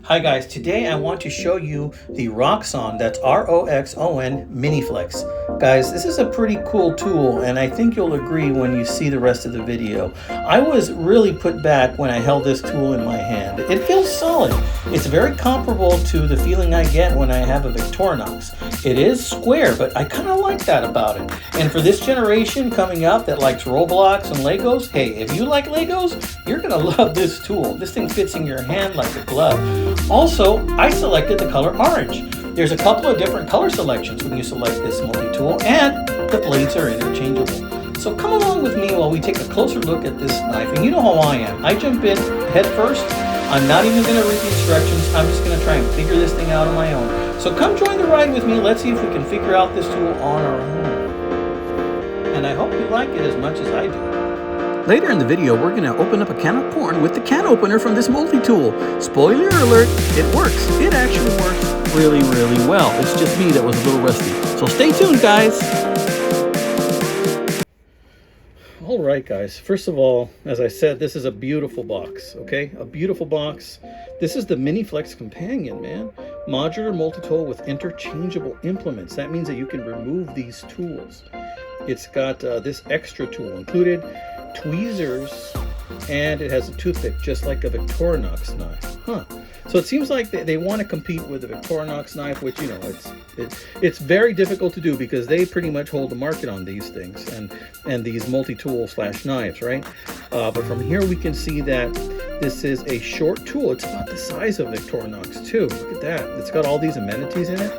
Hi guys, today I want to show you the Roxon, that's R-O-X-O-N Mini Flex. Guys, this is a pretty cool tool and I think you'll agree when you see the rest of the video. I was really put back when I held this tool in my hand. It feels solid. It's very comparable to the feeling I get when I have a Victorinox. It is square, but I kind of like that about it. And for this generation coming up that likes Roblox and Legos, hey, if you like Legos, you're gonna love this tool. This thing fits in your hand like a glove. Also, I selected the color orange. There's a couple of different color selections when you select this multi-tool, and the blades are interchangeable. So come along with me while we take a closer look at this knife. And you know how I am. I jump in head first. I'm not even going to read the instructions. I'm just going to try and figure this thing out on my own. So come join the ride with me. Let's see if we can figure out this tool on our own. And I hope you like it as much as I do. Later in the video, we're going to open up a can of corn with the can opener from this multi-tool. Spoiler alert, it works. It actually works really, really well. It's just me that was a little rusty. So stay tuned, guys. All right, guys. First of all, as I said, this is a beautiful box, okay? A beautiful box. This is the Mini Flex Companion, man. Modular multi-tool with interchangeable implements. That means that you can remove these tools. It's got this extra tool included, tweezers, and it has a toothpick just like a Victorinox knife. So it seems like they want to compete with the Victorinox knife, which, you know, it's very difficult to do because they pretty much hold the market on these things and these multi-tool slash knives, right? But from here we can see that this is a short tool. It's about the size of Victorinox too. Look at that. It's got all these amenities in it.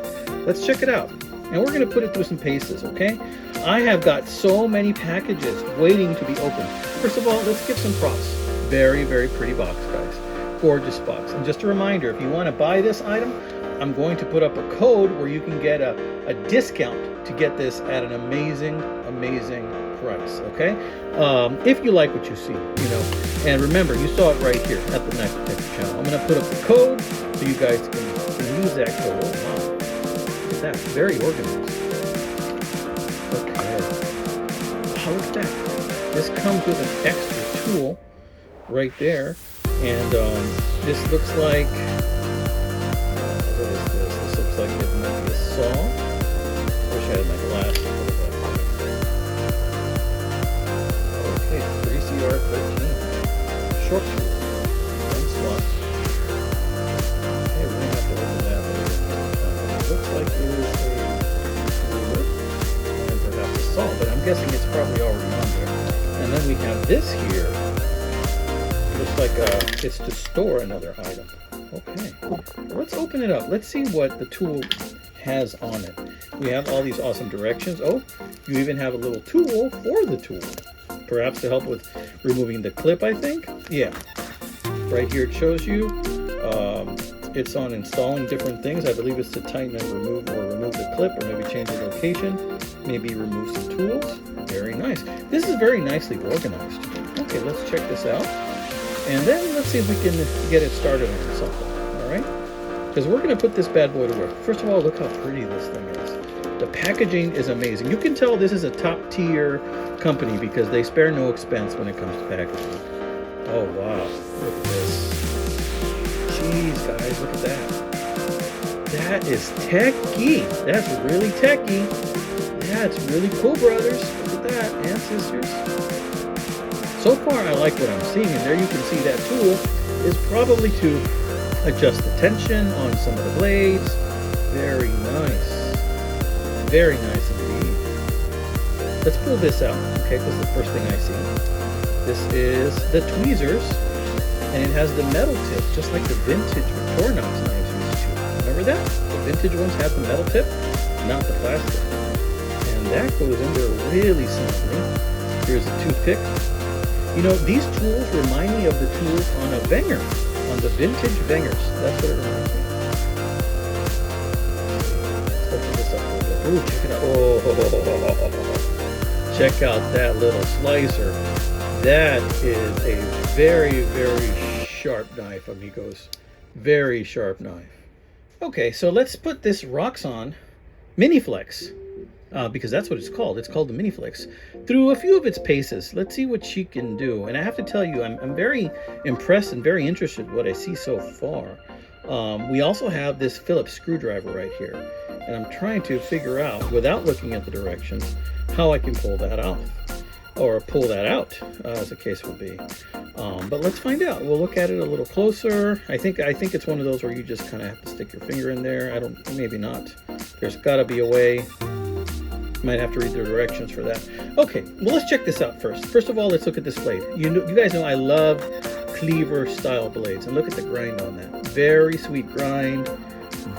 Let's check it out. And we're going to put it through some paces, okay? I have got so many packages waiting to be opened. First of all, let's give some props. Very, very pretty box, guys. Gorgeous box. And just a reminder, if you want to buy this item, I'm going to put up a code where you can get a discount to get this at an amazing, amazing price, okay? If you like what you see, you know. And remember, you saw it right here at the Knife Detective channel. I'm going to put up the code so you guys can use that code. Oh, wow. That's very organized. Okay. Oh, look at that. This comes with an extra tool right there. And this looks like, what is this? This looks like it might be a saw. Wish I had my glasses for that. Okay, 3CR13. Short tool. One slot. Okay, we're going to have to open that later. It looks like it is a ruler and perhaps a saw, but I'm guessing it's probably already on there. And then we have this here. Looks like it's to store another item. Okay, let's open it up. Let's see what the tool has on it. We have all these awesome directions. Oh, you even have a little tool for the tool. Perhaps to help with removing the clip, I think. Yeah, right here it shows you. It's on installing different things. I believe it's to tighten and remove the clip, or maybe change the location. Maybe remove some tools. Very nice. This is very nicely organized. Okay, let's check this out. And then let's see if we can get it started on something, all right? Because we're going to put this bad boy to work. First of all, look how pretty this thing is. The packaging is amazing. You can tell this is a top-tier company because they spare no expense when it comes to packaging. Oh, wow. Look at this. Jeez, guys, look at that. That is techy. That's really techy. That's really cool, brothers. Look at that. And sisters. So far, I like what I'm seeing, and there you can see that tool is probably to adjust the tension on some of the blades. Very nice. Very nice indeed. Let's pull this out, okay? This is the first thing I see. This is the tweezers, and it has the metal tip, just like the vintage Victorinox knives used to. Remember that? The vintage ones have the metal tip, not the plastic. And that goes in there really simply. Here's a toothpick. You know, these tools remind me of the tools on a Wenger, on the vintage Wengers. That's what it reminds me of. Let's open this up a little bit. Ooh, check it out. Oh, check out that little slicer. That is a very, very sharp knife, amigos. Very sharp knife. Okay, so let's put this Roxon Mini Flex, because that's what it's called. It's called the Mini Flex, through a few of its paces. Let's see what she can do. And I have to tell you, I'm very impressed and very interested in what I see so far. We also have this Phillips screwdriver right here, and I'm trying to figure out, without looking at the directions, how I can pull that off, or pull that out, as the case will be. But let's find out. We'll look at it a little closer. I think it's one of those where you just kind of have to stick your finger in there. Maybe not. There's got to be a way. Might have to read the directions for that. Okay, well, let's check this out first. First of all, let's look at this blade. You guys know I love cleaver style blades, and look at the grind on that. Very sweet grind,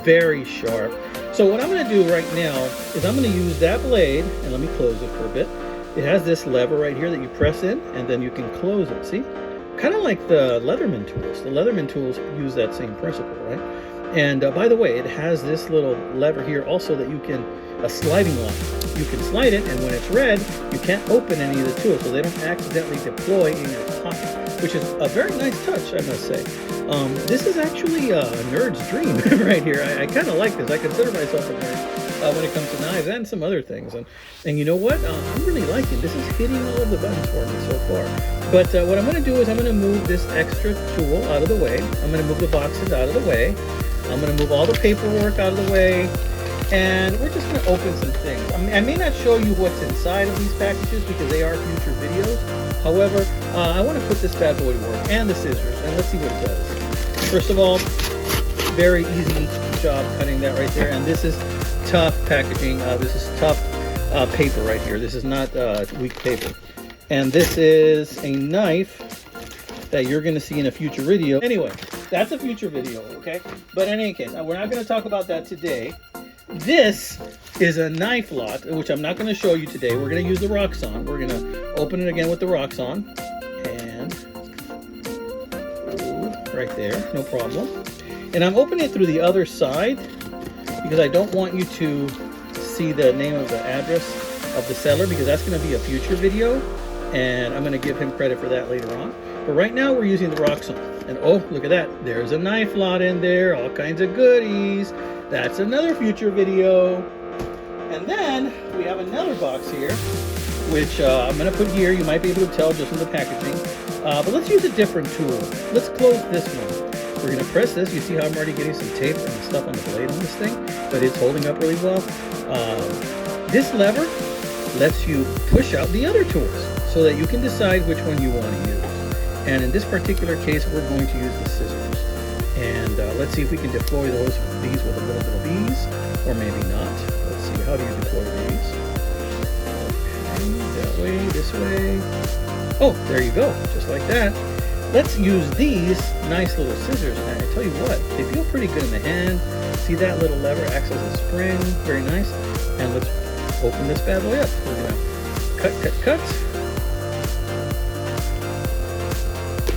very sharp. So what I'm going to do right now is I'm going to use that blade, and let me close it for a bit. It has this lever right here that you press in, and then you can close it. See? Kind of like the Leatherman tools. The Leatherman tools use that same principle, right? And by the way, it has this little lever here also that you can, a sliding lock. You can slide it, and when it's red, you can't open any of the tools, so they don't accidentally deploy in your pocket, which is a very nice touch, I must say. This is actually a nerd's dream right here. I kind of like this. I consider myself a nerd when it comes to knives and some other things. And you know what? I'm really liking this. Is hitting all of the buttons for me so far. But what I'm going to do is I'm going to move this extra tool out of the way. I'm going to move the boxes out of the way. I'm going to move all the paperwork out of the way. And we're just going to open some things. I may not show you what's inside of these packages because they are future videos. However, I want to put this bad boy to work, and the scissors, and let's see what it does. First of all, very easy job cutting that right there. And this is tough packaging. This is tough paper right here. This is not weak paper. And this is a knife that you're going to see in a future video. Anyway, that's a future video, okay? But in any case, we're not going to talk about that today. This is a knife lot, which I'm not going to show you today. We're going to use the Roxon. We're going to open it again with the Roxon. And right there, no problem. And I'm opening it through the other side because I don't want you to see the name of the address of the seller, because that's going to be a future video. And I'm going to give him credit for that later on. But right now we're using the Roxon. And oh, look at that. There's a knife lot in there. All kinds of goodies. That's another future video. And then we have another box here, which I'm going to put here. You might be able to tell just from the packaging. But let's use a different tool. Let's close this one. We're going to press this. You see how I'm already getting some tape and stuff on the blade on this thing? But it's holding up really well. This lever lets you push out the other tools so that you can decide which one you want to use. And in this particular case, we're going to use the scissors. And let's see if we can deploy these with a little bit of ease, or maybe not. Let's see, how do you deploy these? Okay, that way, this way. Oh, there you go, just like that. Let's use these nice little scissors. And I tell you what, they feel pretty good in the hand. See that little lever acts as a spring, very nice. And let's open this bad boy up. We're gonna cut.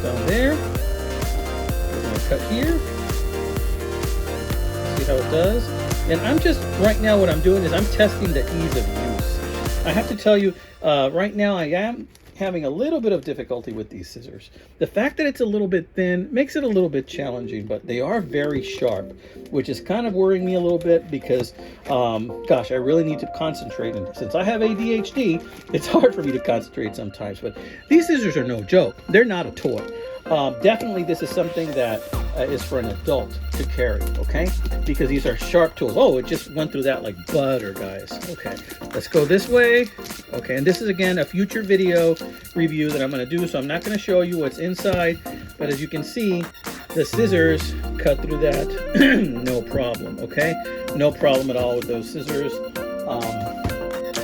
Down there. We're gonna cut here. See how it does. And I'm just, right now what I'm doing is I'm testing the ease of use. I have to tell you, right now I am having a little bit of difficulty with these scissors. The fact that it's a little bit thin makes it a little bit challenging, but they are very sharp, which is kind of worrying me a little bit because, gosh, I really need to concentrate. And since I have ADHD, it's hard for me to concentrate sometimes. But these scissors are no joke. They're not a toy. Definitely this is something that is for an adult to carry, okay? Because these are sharp tools. Oh, it just went through that like butter, guys. Okay, let's go this way. Okay, and this is again a future video review that I'm going to do, so I'm not going to show you what's inside, but as you can see, the scissors cut through that no problem, okay? No problem at all with those scissors.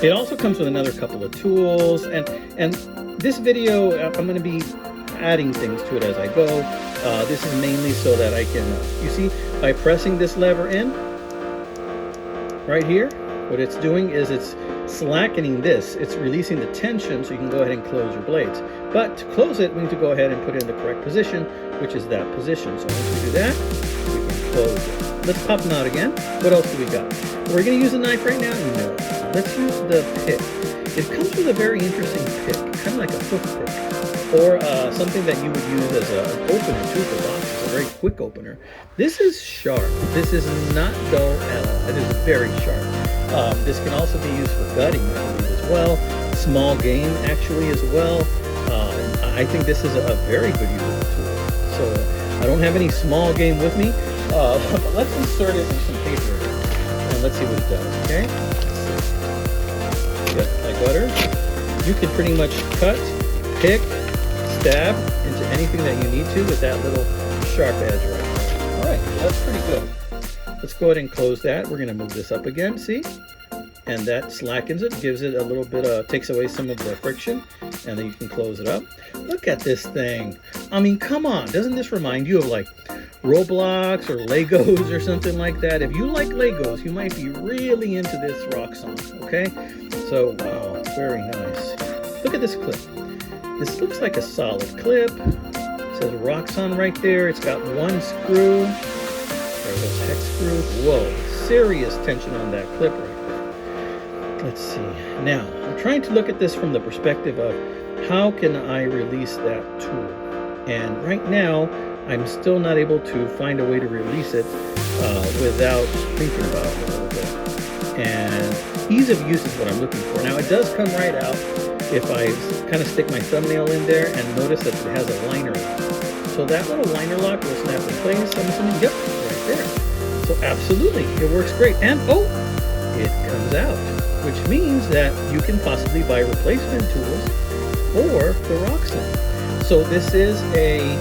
It also comes with another couple of tools, and this video I'm going to be adding things to it as I go. This is mainly so that I can, you see, by pressing this lever in, right here, what it's doing is it's slackening this. It's releasing the tension so you can go ahead and close your blades. But to close it, we need to go ahead and put it in the correct position, which is that position. So once we do that, we can close it. Let's pop them out again. What else do we got? We're going to use a knife right now? No. Let's use the pick. It comes with a very interesting pick, kind of like a hoof pick, or something that you would use as an opener too for boxes, a very quick opener. This is sharp. This is not dull at all. It is very sharp. This can also be used for gutting, I believe, as well. Small game, actually, as well. I think this is a very good usable tool. So I don't have any small game with me. But let's insert it in some paper and let's see what it does, okay? Yep, like butter. You can pretty much cut, pick, stab into anything that you need to with that little sharp edge right there. All right, that's pretty good. Let's go ahead and close that. We're gonna move this up again, see? And that slackens it, gives it a little bit takes away some of the friction, and then you can close it up. Look at this thing. I mean, come on, doesn't this remind you of like Roblox or Legos or something like that? If you like Legos, you might be really into this Roxon, okay? So, wow, very nice. Look at this clip. This looks like a solid clip. It says Roxon right there. It's got one screw. There goes hex screw. Whoa, serious tension on that clip right there. Let's see. Now, I'm trying to look at this from the perspective of how can I release that tool? And right now, I'm still not able to find a way to release it without thinking about it a little bit. And ease of use is what I'm looking for. Now, it does come right out if I kind of stick my thumbnail in there and notice that it has a liner lock. So that little liner lock will snap in place. I'm assuming, yep, right there. So absolutely, it works great. And oh, it comes out, which means that you can possibly buy replacement tools for the Roxon. So this is a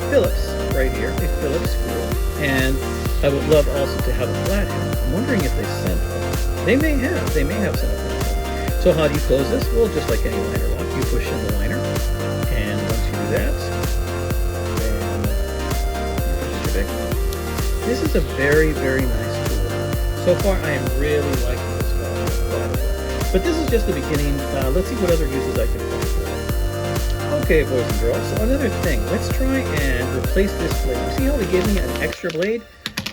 Phillips right here, a Phillips screw. And I would love also to have a flathead. I'm wondering if they sent one. They may have sent a flathead. So how do you close this? Well, just like any liner lock, you push in the liner. And once you do that, then this is a very, very nice tool. So far, I am really liking this one. But this is just the beginning. Let's see what other uses I can find for it. Okay, boys and girls, so another thing. Let's try and replace this blade. You see how they gave me an extra blade?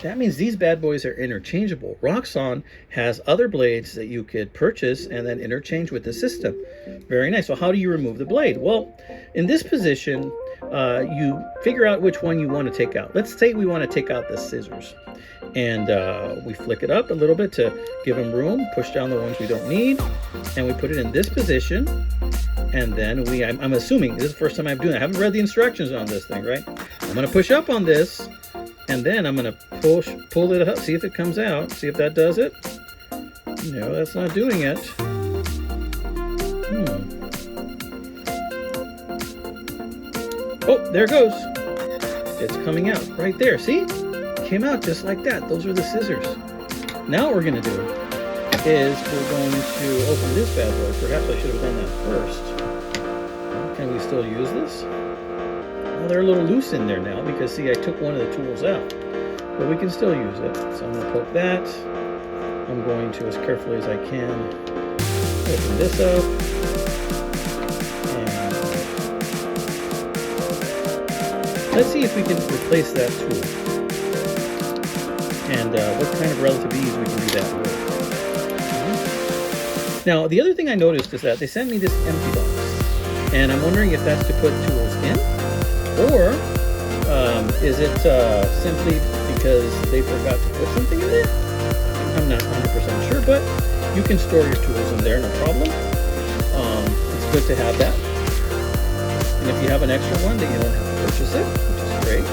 That means these bad boys are interchangeable. Roxon has other blades that you could purchase and then interchange with the system. Very nice. So how do you remove the blade? Well, in this position, you figure out which one you want to take out. Let's say we want to take out the scissors. And we flick it up a little bit to give them room, push down the ones we don't need, and we put it in this position. And then I'm assuming, this is the first time I'm doing it. I haven't read the instructions on this thing, right? I'm going to push up on this, and then I'm going to pull it up, see if it comes out, see if that does it. No, that's not doing it. Oh, there it goes. It's coming out right there. See? Came out just like that. Those are the scissors. Now what we're going to do is we're going to open this bad boy. Perhaps I should have done that first. Can we still use this? Well, they're a little loose in there now because, see, I took one of the tools out. But we can still use it. So I'm going to poke that. I'm going to, as carefully as I can, open this up. And let's see if we can replace that tool. And what kind of relative ease we can do that with. Now, the other thing I noticed is that they sent me this empty box. And I'm wondering if that's to put tools in, or is it simply because they forgot to put something in there? I'm not 100% sure, but you can store your tools in there, no problem. It's good to have that. And if you have an extra one, then you don't have to purchase it, which is great.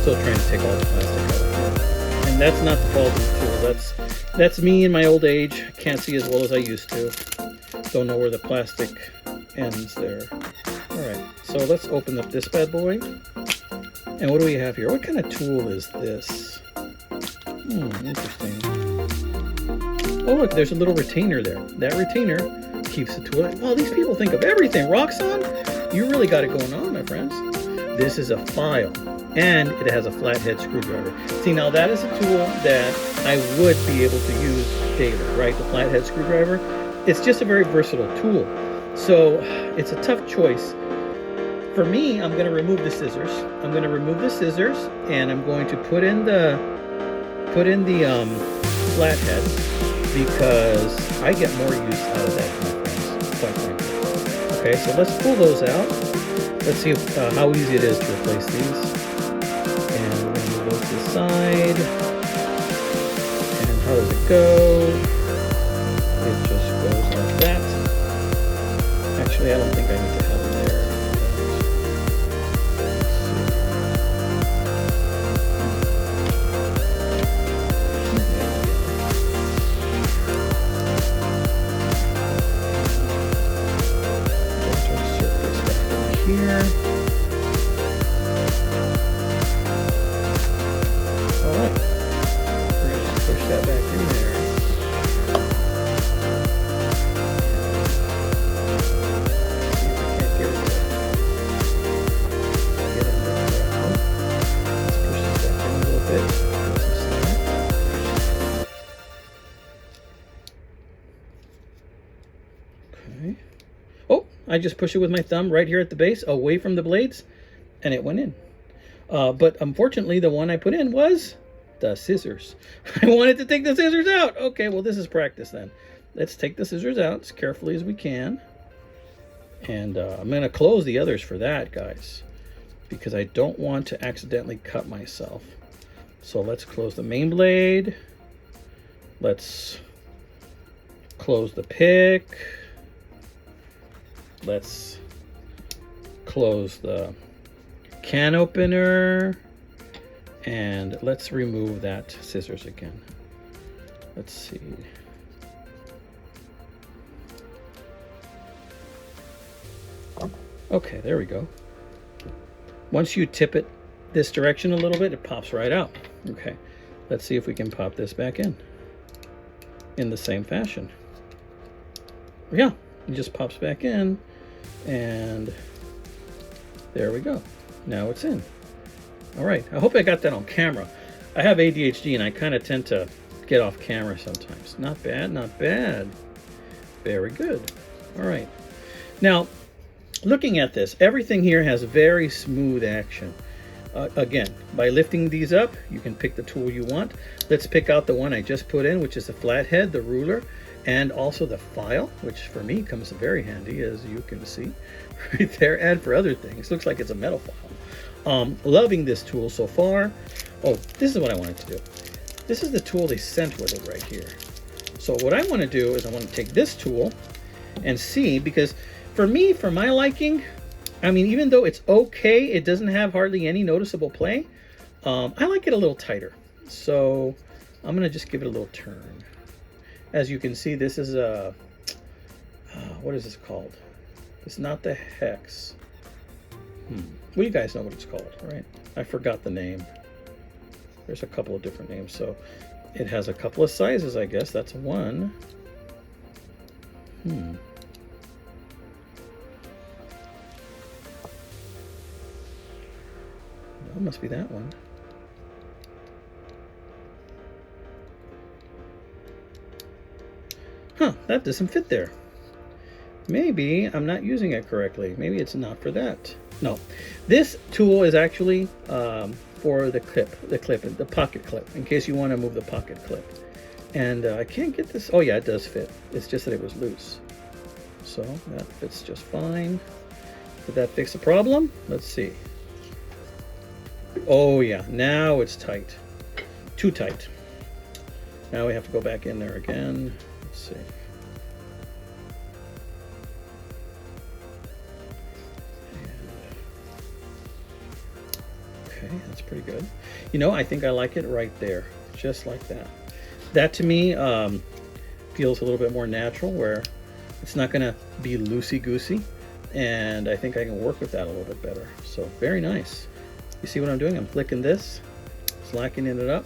Still trying to take all the plastic out of here. And that's not the fault of the tool. That's me in my old age. I can't see as well as I used to. Don't know where the plastic ends there. Alright, so let's open up this bad boy. And what do we have here? What kind of tool is this? Interesting. Oh look, there's a little retainer there. That retainer keeps the tool. Well, these people think of everything. Roxon, you really got it going on, my friends. This is a file. And it has a flathead screwdriver. See, now that is a tool that I would be able to use daily, right? The flathead screwdriver. It's just a very versatile tool. So it's a tough choice. For me, I'm going to remove the scissors. I'm going to remove the scissors, and I'm going to put in the flathead because I get more use out of that, my friends, quite frankly. Okay, so let's pull those out. Let's see how easy it is to replace these. Side, and how does it go? It just goes like that. Actually, I don't think I need to here. All right. We're going to push that back in there. See if we can't get it there. Get it there. Let's push this back in a little bit. Get some slack. Okay. Oh, I just pushed it with my thumb right here at the base, away from the blades, and it went in. But unfortunately, the one I put in was the scissors. I wanted to take the scissors out. Okay, well, this is practice then. Let's take the scissors out as carefully as we can. And I'm going to close the others for that, guys, because I don't want to accidentally cut myself. So let's close the main blade. Let's close the pick. Let's close the can opener, and let's remove that scissors again. Let's see. Okay, there we go. Once you tip it this direction a little bit, it pops right out. Okay, let's see if we can pop this back in the same fashion. Yeah, it just pops back in, and there we go. Now it's in. All right, I hope I got that on camera. I have ADHD and I kind of tend to get off camera sometimes. Not bad, not bad. Very good. All right. Now, looking at this, everything here has very smooth action. Again, by lifting these up, you can pick the tool you want. Let's pick out the one I just put in, which is the flathead, the ruler, and also the file, which for me comes very handy, as you can see right there, and for other things. Looks like it's a metal file. Loving this tool so far. Oh, this is what I wanted to do. This is the tool they sent with it right here. So what I want to do is I want to take this tool and see, because for me, for my liking, I mean, even though it's okay, it doesn't have hardly any noticeable play. I like it a little tighter. So I'm going to just give it a little turn. As you can see, this is a, what is this called? It's not the hex. Well, you guys know what it's called, right? I forgot the name. There's a couple of different names. So it has a couple of sizes, I guess. That's one. That must be that one. Huh, that doesn't fit there. Maybe I'm not using it correctly. Maybe it's not for that. No, this tool is actually for the pocket clip, in case you want to move the pocket clip. And I can't get this. Oh yeah, it does fit. It's just that it was loose. So that fits just fine. Did that fix the problem? Let's see. Oh yeah, now it's tight. Too tight. Now we have to go back in there again. Let's see. Okay, that's pretty good. You know, I think I like it right there, just like that. That to me feels a little bit more natural, where it's not gonna be loosey-goosey, and I think I can work with that a little bit better. So very nice. You see what I'm doing? I'm flicking this, slackening it up,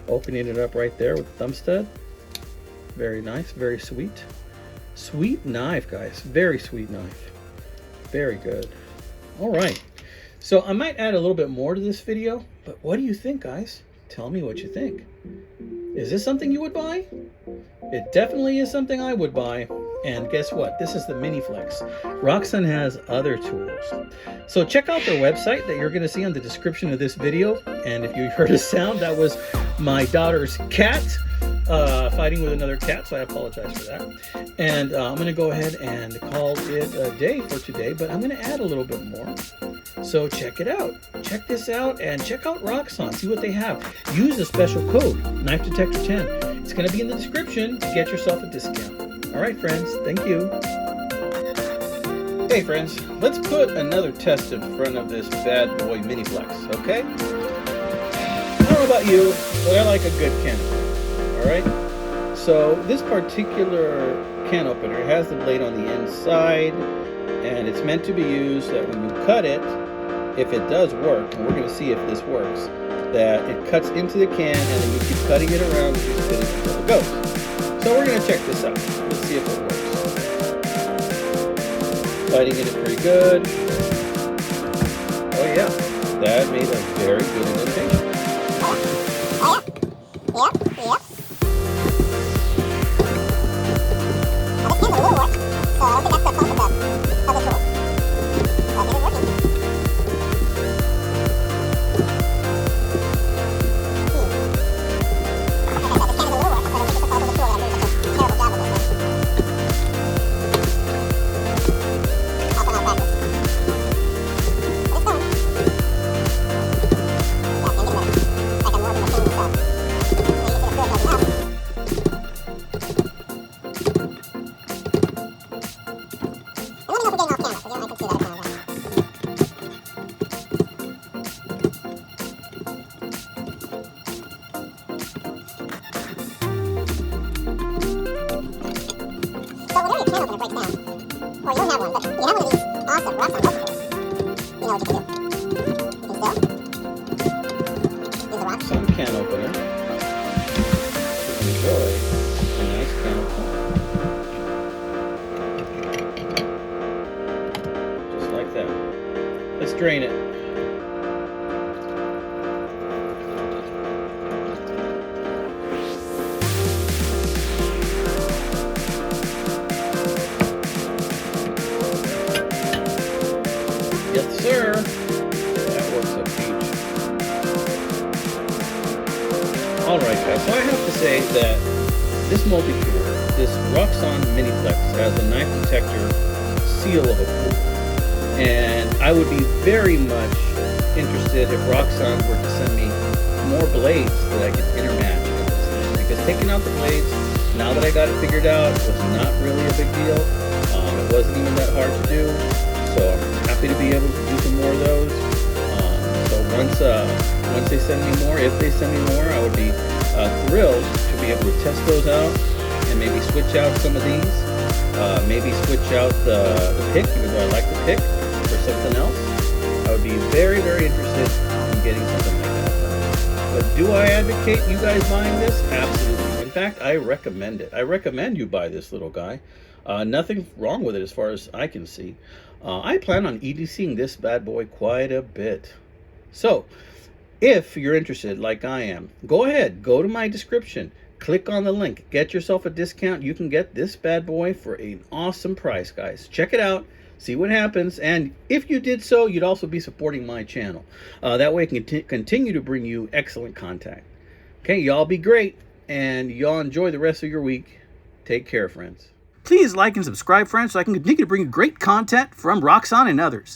opening it up right there with the thumb stud. Very nice, very sweet. Sweet knife, guys. Very sweet knife. Very good. All right. So I might add a little bit more to this video, but what do you think, guys? Tell me what you think. Is this something you would buy? It definitely is something I would buy. And guess what? This is the Mini Flex. Roxon has other tools. So check out their website that you're going to see on the description of this video. And if you heard a sound, that was my daughter's cat fighting with another cat, so I apologize for that. And I'm going to go ahead and call it a day for today, but I'm going to add a little bit more. So check it out. Check this out, and check out Roxon. See what they have. Use the special code, Knife Detector 10. It's going to be in the description to get yourself a discount. All right, friends. Thank you. Hey, friends. Let's put another test in front of this bad boy Mini Flex, okay? I don't know about you, but I like a good can opener. All right? So this particular can opener has the blade on the inside, and And it's meant to be used that when you cut it, if it does work, and we're going to see if this works, that it cuts into the can and then you keep cutting it around and you spin it until it goes. So we're going to check this out. Let's see if it works. Biting it is pretty good. Oh yeah, that made a very good indentation. Or you don't have one, but you have one of these awesome Roxon multitools. You know what you can do. You can still use the Roxon. Some can opener. Enjoy a nice can opener. Just like that. Let's drain it. Yes, sir. That works a peach. Alright guys, so I have to say that this Multitool, this Roxon Miniplex, has a knife detector seal of approval. And I would be very much interested if Roxon were to send me more blades that I could intermatch in this thing. Because taking out the blades, now that I got it figured out, was not really a big deal. It wasn't even that hard to do. So I'm happy to be able to do some more of those. So once they send me more, if they send me more, I would be thrilled to be able to test those out and maybe switch out some of these. Maybe switch out the pick, even though I like the pick, for something else. I would be very, very interested in getting something like that. But do I advocate you guys buying this? Absolutely. In fact, I recommend it. I recommend you buy this little guy. Nothing wrong with it as far as I can see. I plan on EDCing this bad boy quite a bit. So, if you're interested, like I am, go ahead, go to my description, click on the link, get yourself a discount. You can get this bad boy for an awesome price, guys. Check it out, see what happens, and if you did so, you'd also be supporting my channel. That way I can continue to bring you excellent content. Okay, y'all be great, and y'all enjoy the rest of your week. Take care, friends. Please like and subscribe, friends, so I can continue to bring you great content from Roxon and others.